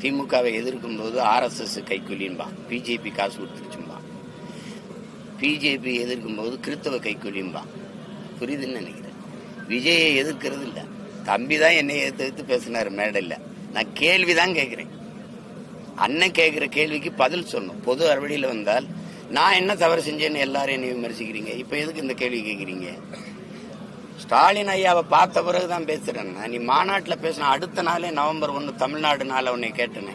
திமுகவை எதிர்க்கும் போது RSS கைக்கூலின்பான், பிஜேபி காசு கொடுத்துருச்சும்பான். பிஜேபி எதிர்க்கும் போது கிறிஸ்தவ கைக்கூலின்பான். புரியுதுன்னு நினைக்கிறேன். விஜயை எதிர்க்கிறது இல்ல, தம்பி தான் என்னை எதிர்த்து பேசினாரு மேடையில். நான் கேள்விதான் கேட்கிறேன். அண்ணன் கேட்கிற கேள்விக்கு பதில் சொல்லணும். பொது அறுவடையில் வந்தால் நான் என்ன தவறு செஞ்சேன்னு எல்லாரும் என்னை விமர்சிக்கிறீங்க. இப்ப எதுக்கு இந்த கேள்வி கேட்கிறீங்க? ஸ்டாலின் ஐயாவை பார்த்த பிறகுதான் பேசுறேன். நீ மாநாட்டில் பேசின அடுத்த நாளே நவம்பர் 1 தமிழ்நாடு நாள உன்னை கேட்டேனே,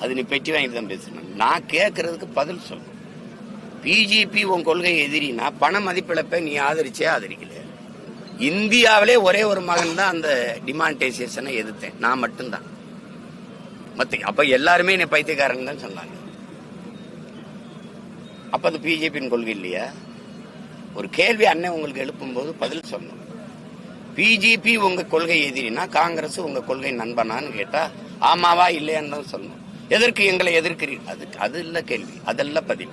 அது நீ பெட்டி வாங்கிட்டு தான் பேசுறேன். நான் கேட்கறதுக்கு பதில் சொல்லணும். பிஜேபி உன் கொள்கை எதிரினா பண மதிப்பிழப்பை நீ ஆதரிக்கல. இந்தியாவிலே ஒரே ஒரு மகன் தான் அந்த டிமானிட்டைசேஷனை எதிர்த்தேன், நான் மட்டும்தான். அப்ப எல்லாருமே என்னை பைத்தியக்காரன் தான் சொன்னாங்க. அப்ப அது பிஜேபியின் கொள்கை இல்லையா? ஒரு கேள்வி அண்ணன் உங்களுக்கு எழுப்பும் போது பதில் சொல்லணும். பிஜேபி உங்க கொள்கை எதிரினா காங்கிரஸ் உங்க கொள்கை நண்பனான்னு கேட்டா ஆமாவா இல்லையான்னு தான் சொல்லணும். எதற்கு எங்களை எதிர்க்கிறீர்கள்? அது இல்ல கேள்வி, அதெல்லாம் பதில்.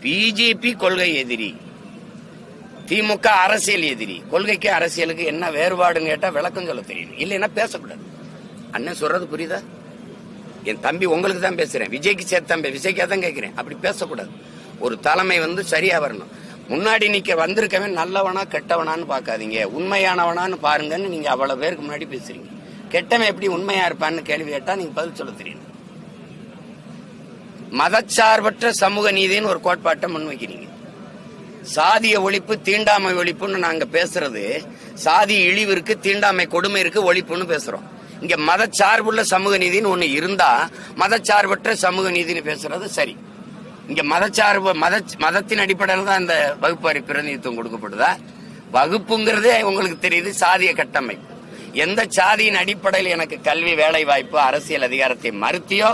பிஜேபி கொள்கை எதிரி, திமுக அரசியல் எதிரி. கொள்கைக்கு அரசியலுக்கு என்ன வேறுபாடுன்னு கேட்டா விளக்கம் சொல்ல தெரியும், இல்லைன்னா பேசக்கூடாது. அண்ணன் சொல்றது புரியுதா? என் தம்பி உங்களுக்கு தான் பேசுறேன், விஜய்க்கு சேர்த்தம்பி விஜய்க்கா தான் கேட்கிறேன். அப்படி பேசக்கூடாது. ஒரு தலைமை சரியா வரணும். முன்னாடி நிக்க வந்திருக்கவன் நல்லவனா கெட்டவனான்னு பாக்காதீங்க, உண்மையானவனான்னு பாருங்கன்னு நீங்க அவ்வளவு பேருக்கு முன்னாடி பேசுறீங்க. கெட்டவன் எப்படி உண்மையா இருப்பான்னு கேள்வி கேட்டா நீங்க பதில் சொல்ல தெரியணும். மதச்சார்பற்ற சமூக நீதினு ஒரு கோட்பாட்டை முன்வைக்கிறீங்க. சாதிய ஒழிப்பு தீண்டாமை ஒழிப்புன்னு நாங்க பேசுறது, சாதி இழிவிற்கு தீண்டாமை கொடுமை இருக்கு ஒழிப்புன்னு பேசுறோம். இங்க மதச்சார்புள்ள சமூக நீதினு ஒண்ணு இருந்தா மதச்சார்பற்ற சமூக நீதினு பேசுறது சரி. இங்க மதத்தின் அடிப்படையில் தான் இந்த வகுப்பாரி பிரதிநிதித்துவம் கொடுக்கப்படுதா? வகுப்புங்கிறதே உங்களுக்கு தெரியுது சாதிய கட்டமைப்பு. எந்த சாதியின் அடிப்படையில் எனக்கு கல்வி வேலை வாய்ப்பு அரசியல் அதிகாரத்தை மறுத்தியோ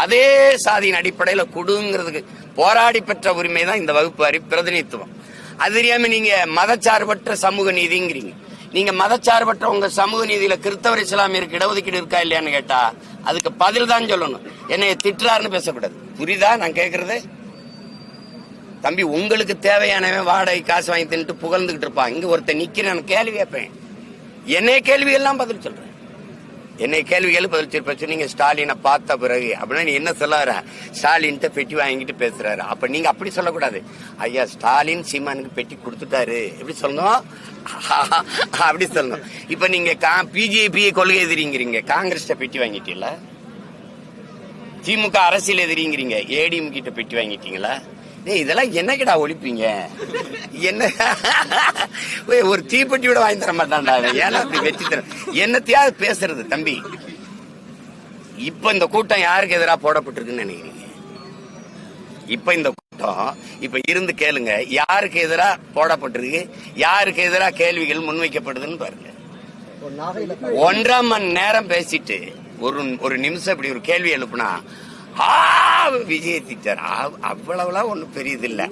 அதே சாதியின் அடிப்படையில் கொடுங்கிறதுக்கு போராடி பெற்ற உரிமை தான் இந்த வகுப்பாரி பிரதிநிதித்துவம். அது தெரியாம நீங்க மதச்சார்பற்ற சமூக நீதிங்கிறீங்க. நீங்க மதச்சார்பற்ற உங்க சமூக நீதியில கிறிஸ்தவர் இஸ்லாமியருக்கு இடஒதுக்கீடு இருக்கா இல்லையான்னு கேட்டா அதுக்கு பதில் தான் சொல்லணும். என்னைய திட்டுறாருன்னு பேசக்கூடாது. புரியுதா நான் கேட்கறது? தம்பி, உங்களுக்கு தேவையானவன் வாடகை காசு வாங்கி தின்ட்டு புகழ்ந்துகிட்டு இருப்பான். இங்க ஒருத்தர் நிக்கிறேன், கேள்வி கேட்பேன். என்னைய கேள்விகள்லாம் பதில் சொல்றேன். என்னை கேள்விகள் பதில் சொல்ல. நீங்க ஸ்டாலினை பார்த்த பிறகு அப்படின்னா நீ என்ன சொல்ல? ஸ்டாலின் பெட்டி வாங்கிட்டு பேசுறாரு. அப்ப நீங்க அப்படி சொல்லக்கூடாது. ஐயா ஸ்டாலின் சீமானுக்கு பெட்டி கொடுத்துட்டாரு எப்படி சொல்லணும்? அப்படி சொல்லணும். இப்ப நீங்க பிஜேபி கொள்கை எதிரிங்கிறீங்க, காங்கிரஸ் பெட்டி வாங்கிட்டீங்களா? திமுக அரசியல் எதிரிங்கிறீங்க, ஏடிஎம் கிட்ட பெட்டி வாங்கிட்டீங்களா? இதெல்லாம் என்னக்கிடா ஒழிப்பீங்க? என்ன ஒரு தீப்பெட்டியோட வாங்கி தர மாட்டான்டா. ஏன்னா அப்படி வெற்றி தர என்னத்தையாவது பேசுறது தம்பி. இப்ப இந்த கூட்டம் யாருக்கு எதிராக போடப்பட்டிருக்குன்னு நினைக்கிறீங்க? இப்ப இந்த கூட்டம் இப்ப இருந்து கேளுங்க, யாருக்கு எதிராக போடப்பட்டிருக்கு, யாருக்கு எதிராக கேள்விகள் முன்வைக்கப்படுதுன்னு பாருங்க. 1.5 மணி நேரம் பேசிட்டு ஒரு நிமிஷம் இப்படி ஒரு கேள்வி எழுப்புனா விஜய் திட்டார். அவ்வளவுலாம் ஒன்றும் பெரியது இல்லை.